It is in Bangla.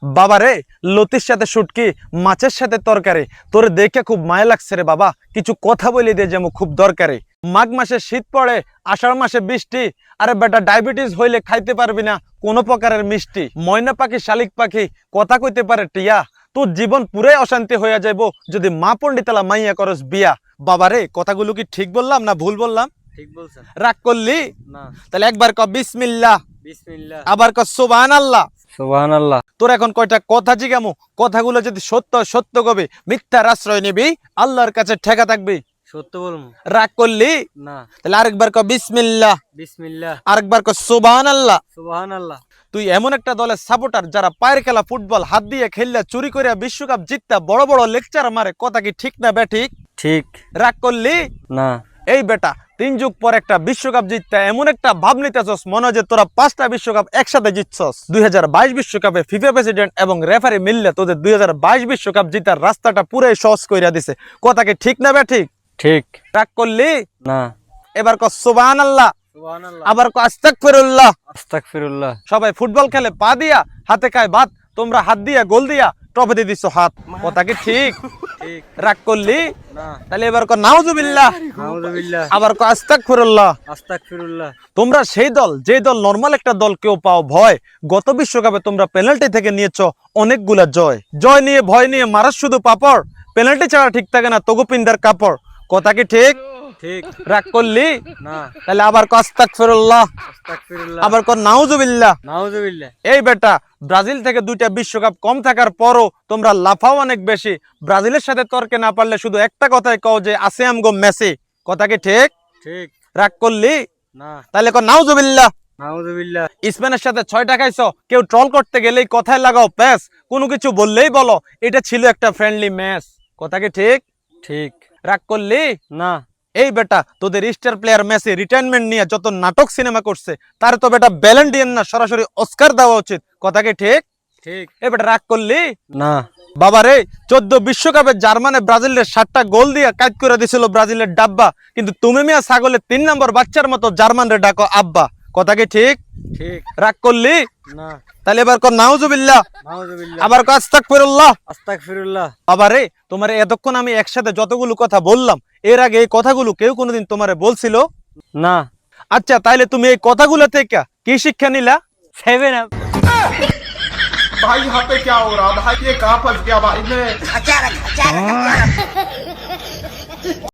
বাবারে লতির সাথে শুটকি, মাছের সাথে তরকারি, তোরে দেখে খুব মায়া লাগছে রে বাবা, কিছু কথা বলে দিয়ে যেমন খুব দরকারি। মাঘ মাসে শীত পড়ে, আষাঢ় মাসে বৃষ্টি, আরে বেটা ডায়াবেটিস হইলে খাইতে পারবি না কোনো প্রকারের মিষ্টি। ময়না পাখি শালিক পাখি কথা কইতে পারে টিয়া, তোর জীবন পুরাই অশান্তি হইয়া যাইব যদি মা পণ্ডিতালা মাইয়া করস বিয়া। বাবারে কথাগুলো কি ঠিক বললাম না ভুল বললাম? ঠিক বলছেন। রাগ করলি না। তাহলে একবার ক বিসমিল্লাহ, বিসমিল্লাহ, আবার ক সুবহানাল্লাহ। সুবহানাল্লাহ। তোর এখন কয়টা কথা জিগামু, কথাগুলো যদি সত্য সত্য কবি, মিথ্যার আশ্রয় নিবি, আল্লাহর কাছে ঠেকা থাকবি। সত্য বলমু। রাগ করলি না। তাহলে আরেকবার ক বিসমিল্লাহ, বিসমিল্লাহ, আরেকবার ক সুবহানাল্লাহ। সুবহানাল্লাহ। তুই এমন একটা দলের সাপোর্টার যারা পায়ের খেলা ফুটবল হাত দিয়ে খেললা চুরি করে বিশ্বকাপ জিততা বড় বড় লেকচার মারে, কথা কি ঠিক না ব্যাঠিক? ঠিক। রাগ করলি না। এই বেটা 3 যুগ পর একটা বিশ্বকাপ জিততা এমন একটা ভাব নিতেছস মনে হয় যে তোরা 5টা বিশ্বকাপ একসাথে জিতছস। 2022 বিশ্বকাপে ফিফা প্রেসিডেন্ট এবং রেফারি মিললে তোদের 2022 বিশ্বকাপ জিতার রাস্তাটা পুরাই সহজ কইরা দিছে, কথা কি ঠিক না ব্যাঠিক? ঠিক। রাগ করলি না। এবার ক সুবহানাল্লাহ, সুবহানাল্লাহ, আবার ক আস্তাগফিরুল্লাহ। আস্তাগফিরুল্লাহ। সবাই ফুটবল খেলে পা দিয়া, হাতে খায় ভাত, তোমরা হাত দিয়া গোল দিয়া ট্রফি দিয়ে দিছো হাত, কথা কি ঠিক? ঠিক। রাগ করলি না। তাহলে এবার ক নাউজুবিল্লাহ, নাউযুবিল্লাহ, আবার ক আস্তাগফিরুল্লাহ। আস্তাগফিরুল্লাহ। তোমরা সেই দল যে দল নরমাল একটা দল কেউ পাও ভয়, গত বিশ্বকাপে তোমরা পেনাল্টি থেকে নিয়েছো অনেকগুলা জয়, জয় নিয়ে ভয় নিয়ে মারার শুধু পাপড়, পেনাল্টি ছাড়া ঠিক থাকে না তগু পিন্দার কাপড়, কথা কি ঠিক? ঠিক। রাগ করলি না। তাহলে আবার ক আস্তাগফিরুল্লাহ, আস্তাগফিরুল্লাহ, আবার ক নাউজুবিল্লাহ। নাউযুবিল্লাহ। এই বেটা ব্রাজিল থেকে 2টা বিশ্বকাপ কম থাকার পরও তোমরা লাফাও অনেক বেশি, ব্রাজিলের সাথে তর্কে না পারলে শুধু একটা কথাই কও যে আছে আমগো মেসি, কথা কি ঠিক? ঠিক। রাগ করলি না। তাহলে ক নাউজুবিল্লাহ। নাউযুবিল্লাহ। স্পেনের সাথে 6টা খাইছো, কেউ ট্রল করতে গেলেই কথায় লাগাও প্যাস, কোনো কিছু বললেই বলো এটা ছিল একটা ফ্রেন্ডলি ম্যাচ, কথা কি ঠিক? ঠিক। রাগ করলি না। এই বেটা তোদের স্টার প্লেয়ার মেসি রিটায়ারমেন্ট নিয়ে যত নাটক সিনেমা করছে তার তো বেটা ব্যালন ডি'র না সরাসরি অস্কার দেওয়া উচিত, কথা কি ঠিক? ঠিক। এই বেটা রাগ করলি না। বাবারে 14 বিশ্বকাপে জার্মানে ব্রাজিলের 7টা গোল দিয়ে কাজ করে দিছিল ব্রাজিলের ডাব্বা, কিন্তু তুমি মিয়া ছাগলের 3 নম্বর বাচ্চার মতো জার্মানরে ডাকো আব্বা, কথা কি ঠিক? ঠিক। রাগ করলি না। তাহলে এবার কর নাউজুবিল্লাহ, নাউযুবিল্লাহ, আবার কর আস্তাগফিরুল্লাহ। আস্তাগফিরুল্লাহ। বাবারে তোমারে এতক্ষণ আমি একসাথে যতগুলো কথা বললাম এর আগে এই কথাগুলো কেউ কোনোদিন তোমারে বলছিল? না। আচ্ছা তাইলে তুমি এই কথাগুলো থেকে কি শিক্ষা নিলা? 7 আপ। भाई यहाँ पे क्या हो रहा भाई, ये कहाँ फंस गया भाई मैं।